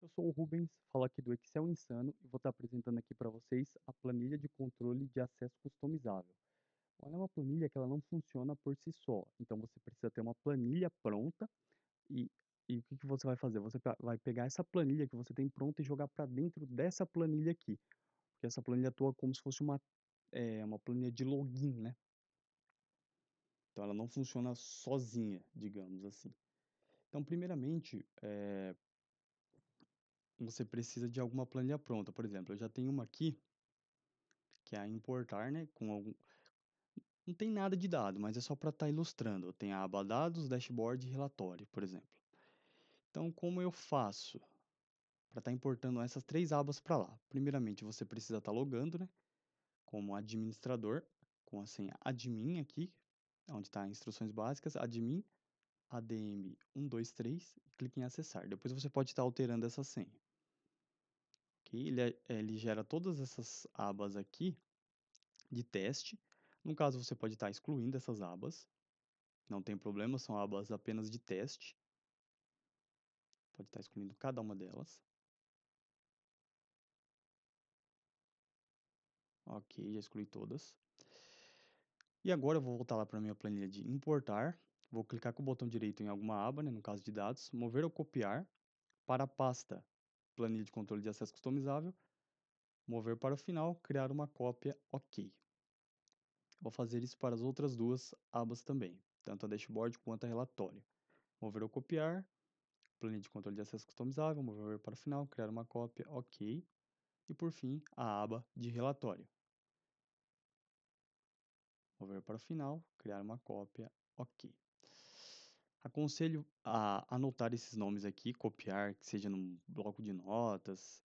Eu sou o Rubens, falo aqui do Excel Insano e vou estar apresentando aqui para vocês a planilha de controle de acesso customizável. Ela é uma planilha que ela não funciona por si só, então você precisa ter uma planilha pronta e, e o que que você vai fazer? Você vai pegar essa planilha que você tem pronta e jogar para dentro dessa planilha aqui, porque essa planilha atua como se fosse uma planilha de login, né? Então ela não funciona sozinha, digamos assim. Então, primeiramente, você precisa de alguma planilha pronta. Por exemplo, eu já tenho uma aqui que é a importar, né? Não tem nada de dado, mas é só para estar ilustrando. Tem a aba dados, dashboard e relatório, por exemplo. Então, como eu faço para estar importando essas três abas para lá? Primeiramente, você precisa estar logando, né? Como administrador, com a senha admin aqui, onde está instruções básicas, admin, adm 123, clique em acessar. Depois você pode estar alterando essa senha. Ok? Ele gera todas essas abas aqui de teste. No caso, você pode estar excluindo essas abas. Não tem problema, são abas apenas de teste. Pode estar excluindo cada uma delas. Ok, já excluí todas. E agora eu vou voltar lá para a minha planilha de importar. Vou clicar com o botão direito em alguma aba, né, no caso de dados, mover ou copiar para a pasta planilha de controle de acesso customizável, mover para o final, criar uma cópia, ok. Vou fazer isso para as outras duas abas também, tanto a dashboard quanto a relatório. Mover ou copiar, planilha de controle de acesso customizável, mover para o final, criar uma cópia, ok. E por fim, a aba de relatório. Mover para o final, criar uma cópia, ok. Aconselho a anotar esses nomes aqui, copiar, que seja num bloco de notas.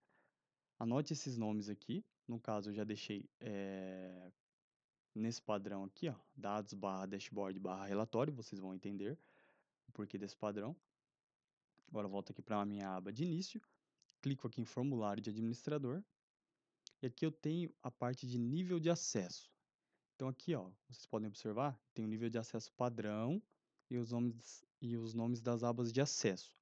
Anote esses nomes aqui. No caso, eu já deixei nesse padrão aqui, ó, dados barra dashboard barra relatório. Vocês vão entender o porquê desse padrão. Agora eu volto aqui para a minha aba de início. Clico aqui em formulário de administrador. E aqui eu tenho a parte de nível de acesso. Então aqui, ó, vocês podem observar, tem o nível de acesso padrão e os nomes das abas de acesso.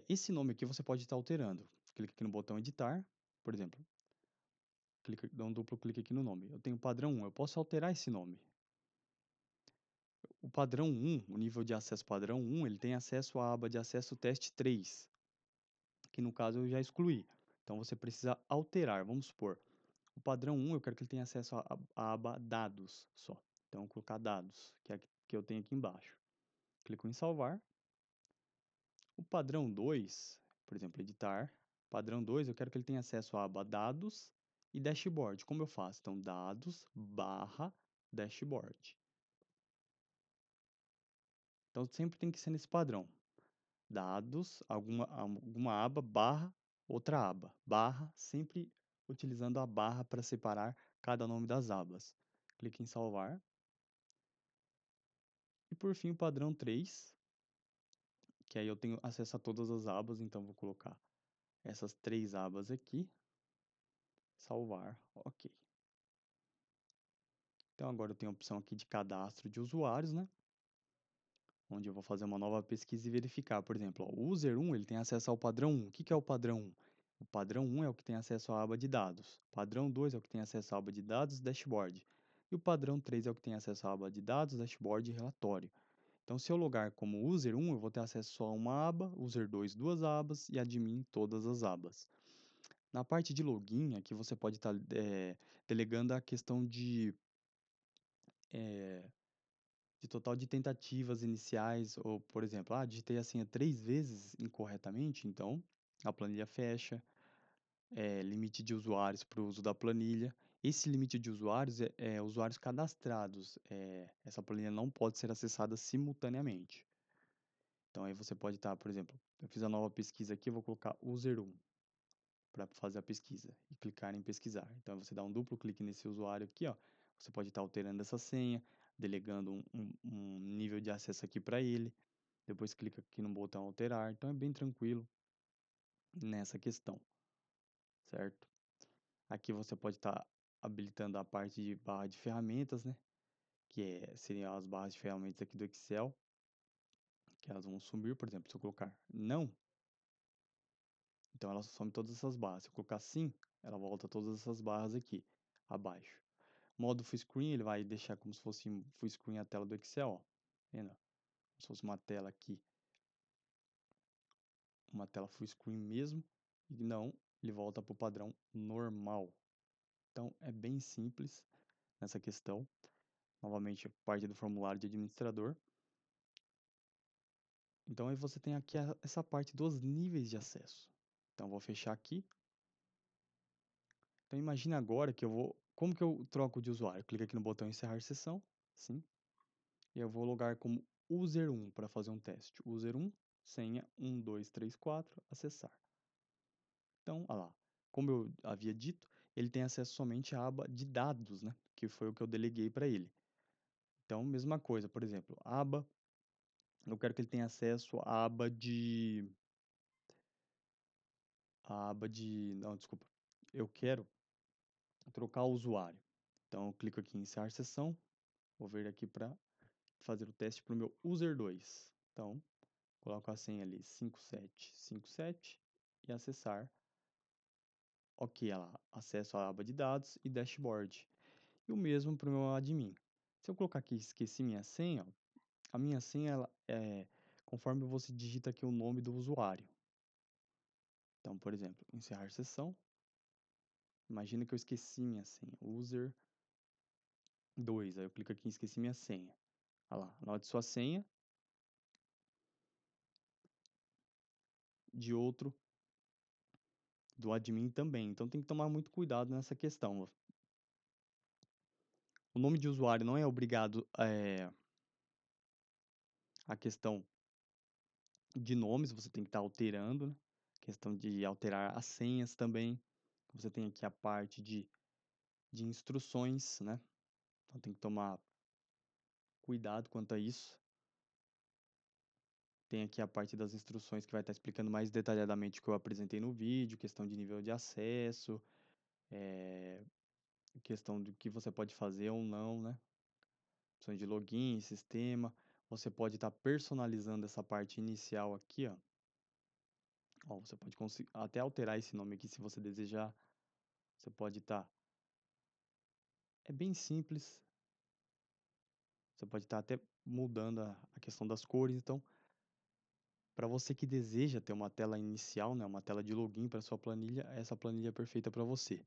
Esse nome aqui você pode estar alterando. Clica aqui no botão editar, por exemplo. Dá um duplo clique aqui no nome. Eu tenho padrão 1, eu posso alterar esse nome. O padrão 1, o nível de acesso padrão 1, ele tem acesso à aba de acesso teste 3, que no caso eu já excluí. Então você precisa alterar, vamos supor. O padrão 1 eu quero que ele tenha acesso à aba dados só. Então eu vou colocar dados, que é a que eu tenho aqui embaixo. Clico em salvar. O padrão 2, por exemplo, editar. Padrão 2, eu quero que ele tenha acesso à aba dados e dashboard. Como eu faço? Então, dados barra dashboard. Então, sempre tem que ser nesse padrão. Dados, alguma aba, barra, outra aba. Barra, sempre utilizando a barra para separar cada nome das abas. Clique em salvar. E por fim, o padrão 3, que aí eu tenho acesso a todas as abas, então vou colocar essas três abas aqui. Salvar, ok. Então agora eu tenho a opção aqui de cadastro de usuários, né? Onde eu vou fazer uma nova pesquisa e verificar. Por exemplo, ó, o user 1 ele tem acesso ao padrão 1. O que é o padrão 1? O padrão 1 é o que tem acesso à aba de dados. O padrão 2 é o que tem acesso à aba de dados, dashboard. E o padrão 3 é o que tem acesso à aba de dados, dashboard e relatório. Então, se eu logar como user 1, eu vou ter acesso só a uma aba, user 2, duas abas e admin, todas as abas. Na parte de login, aqui você pode estar delegando a questão eh, de total de tentativas iniciais, ou, por exemplo, digitei a senha 3 vezes incorretamente, então a planilha fecha, limite de usuários para o uso da planilha. Esse limite de usuários é usuários cadastrados, essa planilha não pode ser acessada simultaneamente. Então aí você pode estar, por exemplo, eu fiz a nova pesquisa aqui, eu vou colocar user 1 para fazer a pesquisa e clicar em pesquisar. Então você dá um duplo clique nesse usuário aqui, ó. Você pode estar alterando essa senha, delegando um nível de acesso aqui para ele. Depois clica aqui no botão alterar. Então é bem tranquilo nessa questão, certo? Aqui você pode estar habilitando a parte de barra de ferramentas, né? Seriam as barras de ferramentas aqui do Excel, que elas vão sumir, por exemplo, se eu colocar não, Então ela some todas essas barras. Se eu colocar sim, ela volta todas essas barras aqui, abaixo. Modo full screen, ele vai deixar como se fosse full screen a tela do Excel, ó. Vendo? Como se fosse uma tela aqui, uma tela full screen mesmo. E não, ele volta para o padrão normal. Então é bem simples nessa questão. Novamente, parte do formulário de administrador. Então aí você tem aqui essa parte dos níveis de acesso. Então vou fechar aqui. Então imagine agora que eu vou... Como que eu troco de usuário? Clica aqui no botão encerrar sessão, sim. E eu vou logar como user1 para fazer um teste. User1, senha 1234, acessar. Então, olha lá. Como eu havia dito, ele tem acesso somente à aba de dados, né? Que foi o que eu deleguei para ele. Então, mesma coisa, por exemplo, aba, eu quero que ele tenha acesso à não, desculpa. Eu quero trocar o usuário. Então, eu clico aqui em encerrar sessão, vou vir aqui para fazer o teste para o meu user2. Então, coloco a senha ali 5757 e acessar. Ok, ela acesso à aba de dados e dashboard. E o mesmo para o meu admin. Se eu colocar aqui esqueci minha senha, ó, a minha senha ela é conforme você digita aqui o nome do usuário. Então, por exemplo, encerrar sessão. Imagina que eu esqueci minha senha, user 2. Aí eu clico aqui em esqueci minha senha. Olha lá, anote sua senha de outro do admin também. Então tem que tomar muito cuidado nessa questão. O nome de usuário não é obrigado a questão de nomes, você tem que estar alterando, né? Questão de alterar as senhas também. Você tem aqui a parte de instruções, né? Então tem que tomar cuidado quanto a isso. Tem aqui a parte das instruções que vai estar explicando mais detalhadamente o que eu apresentei no vídeo, questão de nível de acesso, questão do que você pode fazer ou não, né? Opções de login, sistema. Você pode estar personalizando essa parte inicial aqui, ó. Ó, você pode até alterar esse nome aqui se você desejar. Você pode estar. É bem simples. Você pode estar até mudando a questão das cores. Então, para você que deseja ter uma tela inicial, né, uma tela de login para sua planilha, essa planilha é perfeita para você.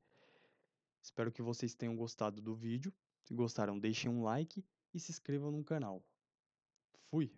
Espero que vocês tenham gostado do vídeo. Se gostaram, deixem um like e se inscrevam no canal. Fui!